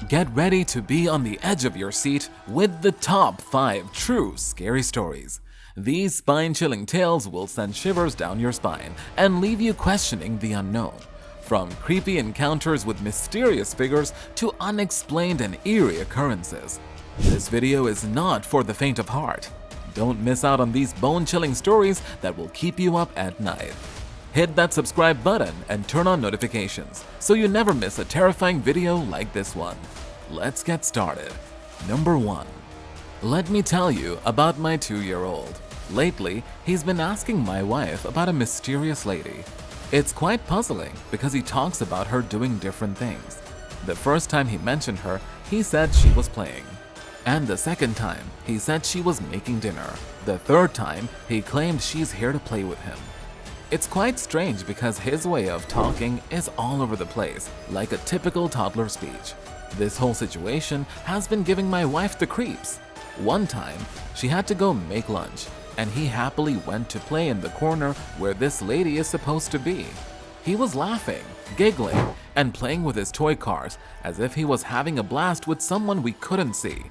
Get ready to be on the edge of your seat with the top 5 true scary stories. These spine-chilling tales will send shivers down your spine and leave you questioning the unknown. From creepy encounters with mysterious figures to unexplained and eerie occurrences. This video is not for the faint of heart. Don't miss out on these bone-chilling stories that will keep you up at night. Hit that subscribe button and turn on notifications so you never miss a terrifying video like this one. Let's get started. Number 1. Let me tell you about my 2-year-old. Lately, he's been asking my wife about a mysterious lady. It's quite puzzling because he talks about her doing different things. The first time he mentioned her, he said she was playing. And the second time, he said she was making dinner. The third time, he claimed she's here to play with him. It's quite strange because his way of talking is all over the place, like a typical toddler speech. This whole situation has been giving my wife the creeps. One time, she had to go make lunch, and he happily went to play in the corner where this lady is supposed to be. He was laughing, giggling, and playing with his toy cars as if he was having a blast with someone we couldn't see.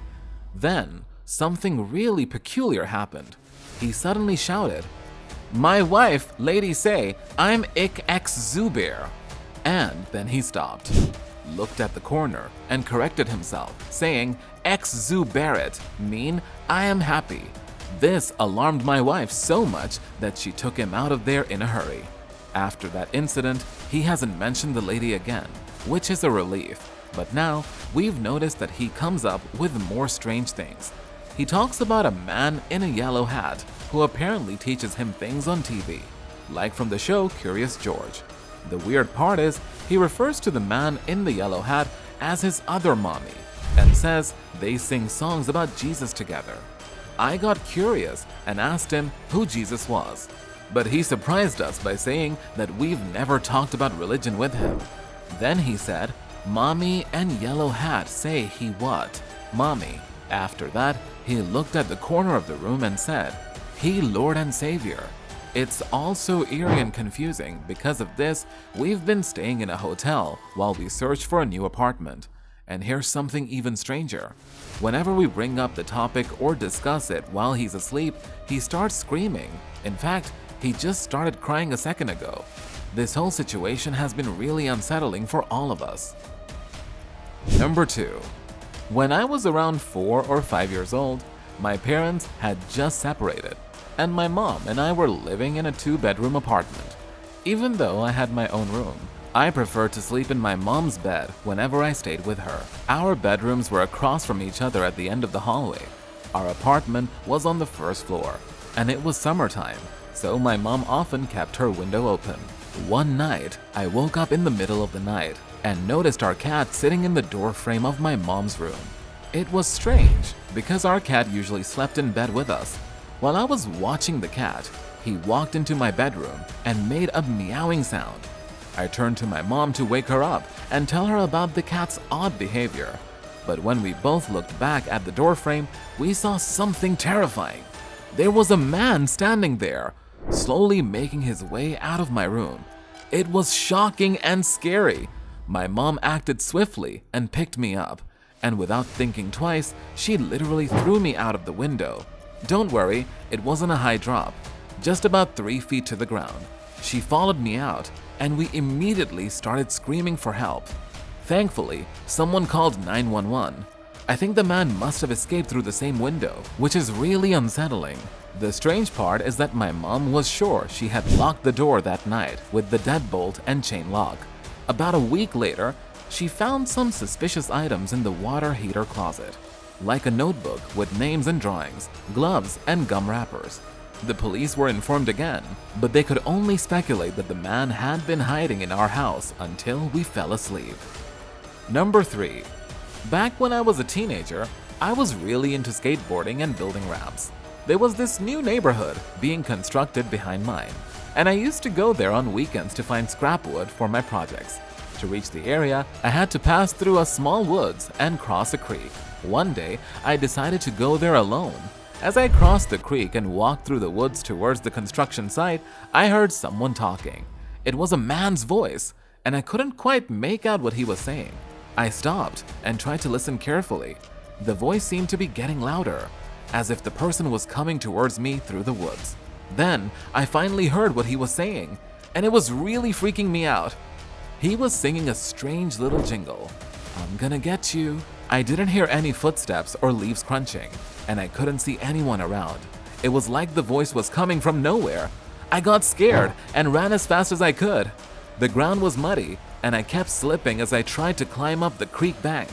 Then, something really peculiar happened. He suddenly shouted, "My wife, lady say, I'm Ik X Zubair." And then he stopped, looked at the corner, and corrected himself, saying, "X Zubairit, mean I am happy." This alarmed my wife so much that she took him out of there in a hurry. After that incident, he hasn't mentioned the lady again, which is a relief. But now, we've noticed that he comes up with more strange things. He talks about a man in a yellow hat who apparently teaches him things on TV, like from the show Curious George. The weird part is, he refers to the man in the yellow hat as his other mommy and says they sing songs about Jesus together. I got curious and asked him who Jesus was, but he surprised us by saying that we've never talked about religion with him. Then he said, "Mommy and yellow hat say he what? Mommy." After that, he looked at the corner of the room and said, "He Lord and Savior." It's also eerie and confusing. Because of this, we've been staying in a hotel while we search for a new apartment. And here's something even stranger. Whenever we bring up the topic or discuss it while he's asleep, he starts screaming. In fact, he just started crying a second ago. This whole situation has been really unsettling for all of us. Number 2. When I was around 4 or 5 years old, my parents had just separated, and my mom and I were living in a 2-bedroom apartment. Even though I had my own room, I preferred to sleep in my mom's bed whenever I stayed with her. Our bedrooms were across from each other at the end of the hallway. Our apartment was on the first floor, and it was summertime, so my mom often kept her window open. One night, I woke up in the middle of the night and noticed our cat sitting in the door frame of my mom's room. It was strange because our cat usually slept in bed with us. While I was watching the cat, he walked into my bedroom and made a meowing sound. I turned to my mom to wake her up and tell her about the cat's odd behavior. But when we both looked back at the doorframe, we saw something terrifying. There was a man standing there, slowly making his way out of my room. It was shocking and scary. My mom acted swiftly and picked me up, and without thinking twice, she literally threw me out of the window. Don't worry, it wasn't a high drop, just about 3 feet to the ground. She followed me out, and we immediately started screaming for help. Thankfully, someone called 911. I think the man must have escaped through the same window, which is really unsettling. The strange part is that my mom was sure she had locked the door that night with the deadbolt and chain lock. About a week later, she found some suspicious items in the water heater closet, like a notebook with names and drawings, gloves, and gum wrappers. The police were informed again, but they could only speculate that the man had been hiding in our house until we fell asleep. Number 3. Back when I was a teenager, I was really into skateboarding and building ramps. There was this new neighborhood being constructed behind mine, and I used to go there on weekends to find scrap wood for my projects. To reach the area, I had to pass through a small woods and cross a creek. One day, I decided to go there alone. As I crossed the creek and walked through the woods towards the construction site, I heard someone talking. It was a man's voice, and I couldn't quite make out what he was saying. I stopped and tried to listen carefully. The voice seemed to be getting louder, as if the person was coming towards me through the woods. Then I finally heard what he was saying, and it was really freaking me out. He was singing a strange little jingle. I'm gonna get you. I didn't hear any footsteps or leaves crunching, and I couldn't see anyone around. It was like the voice was coming from nowhere. I got scared and ran as fast as I could. The ground was muddy, and I kept slipping as I tried to climb up the creek bank.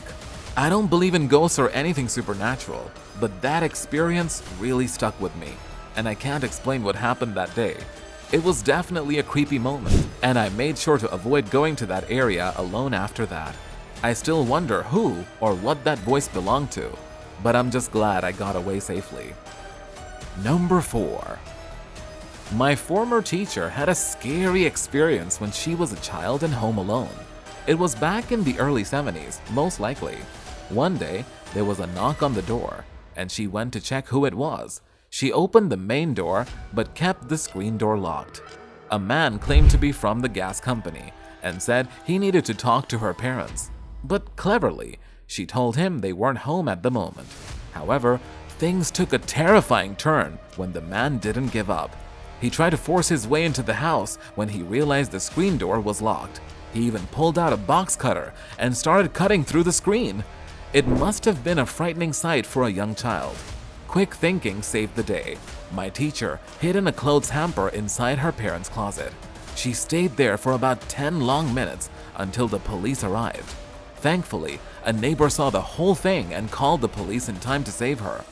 I don't believe in ghosts or anything supernatural, but that experience really stuck with me, and I can't explain what happened that day. It was definitely a creepy moment, and I made sure to avoid going to that area alone after that. I still wonder who or what that voice belonged to, but I'm just glad I got away safely. Number 4. My former teacher had a scary experience when she was a child and home alone. It was back in the early 70s, most likely. One day, there was a knock on the door, and she went to check who it was. She opened the main door, but kept the screen door locked. A man claimed to be from the gas company and said he needed to talk to her parents. But cleverly, she told him they weren't home at the moment. However, things took a terrifying turn when the man didn't give up. He tried to force his way into the house when he realized the screen door was locked. He even pulled out a box cutter and started cutting through the screen. It must have been a frightening sight for a young child. Quick thinking saved the day. My teacher hid in a clothes hamper inside her parents' closet. She stayed there for about 10 long minutes until the police arrived. Thankfully, a neighbor saw the whole thing and called the police in time to save her.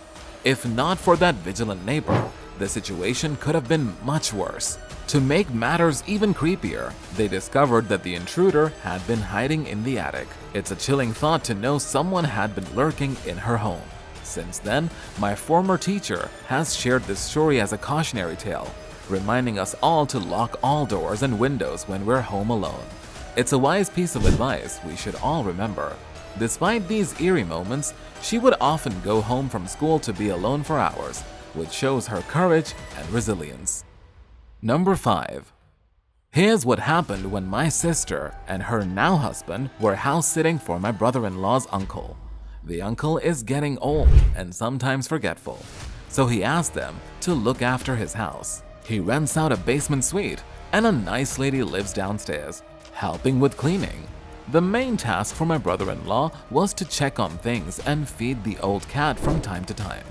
If not for that vigilant neighbor, the situation could have been much worse. To make matters even creepier, they discovered that the intruder had been hiding in the attic. It's a chilling thought to know someone had been lurking in her home. Since then, my former teacher has shared this story as a cautionary tale, reminding us all to lock all doors and windows when we're home alone. It's a wise piece of advice we should all remember. Despite these eerie moments, she would often go home from school to be alone for hours, which shows her courage and resilience. Number 5. Here's what happened when my sister and her now husband were house sitting for my brother-in-law's uncle. The uncle is getting old and sometimes forgetful, so he asked them to look after his house. He rents out a basement suite, and a nice lady lives downstairs, helping with cleaning. The main task for my brother-in-law was to check on things and feed the old cat from time to time.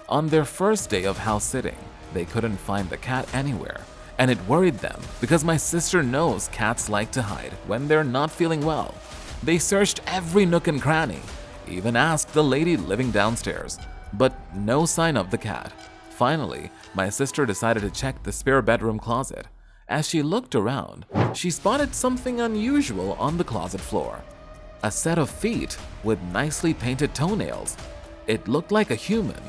On their first day of house sitting, they couldn't find the cat anywhere, and it worried them because my sister knows cats like to hide when they're not feeling well. They searched every nook and cranny, even asked the lady living downstairs, but no sign of the cat. Finally, my sister decided to check the spare bedroom closet. As she looked around, she spotted something unusual on the closet floor. A set of feet with nicely painted toenails. It looked like a human,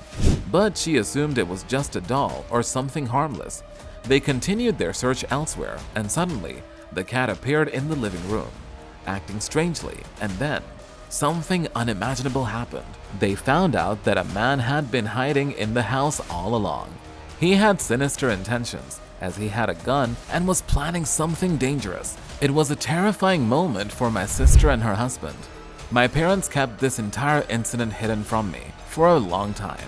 but she assumed it was just a doll or something harmless. They continued their search elsewhere, and suddenly, the cat appeared in the living room, acting strangely, and then something unimaginable happened. They found out that a man had been hiding in the house all along. He had sinister intentions, as he had a gun and was planning something dangerous. It was a terrifying moment for my sister and her husband. My parents kept this entire incident hidden from me for a long time.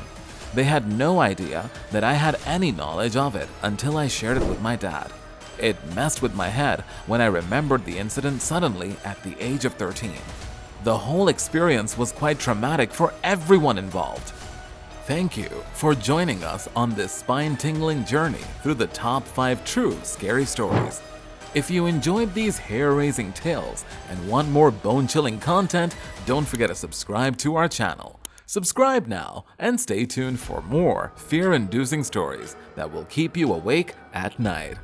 They had no idea that I had any knowledge of it until I shared it with my dad. It messed with my head when I remembered the incident suddenly at the age of 13. The whole experience was quite traumatic for everyone involved. Thank you for joining us on this spine-tingling journey through the top 5 true scary stories. If you enjoyed these hair-raising tales and want more bone-chilling content, don't forget to subscribe to our channel. Subscribe now and stay tuned for more fear-inducing stories that will keep you awake at night.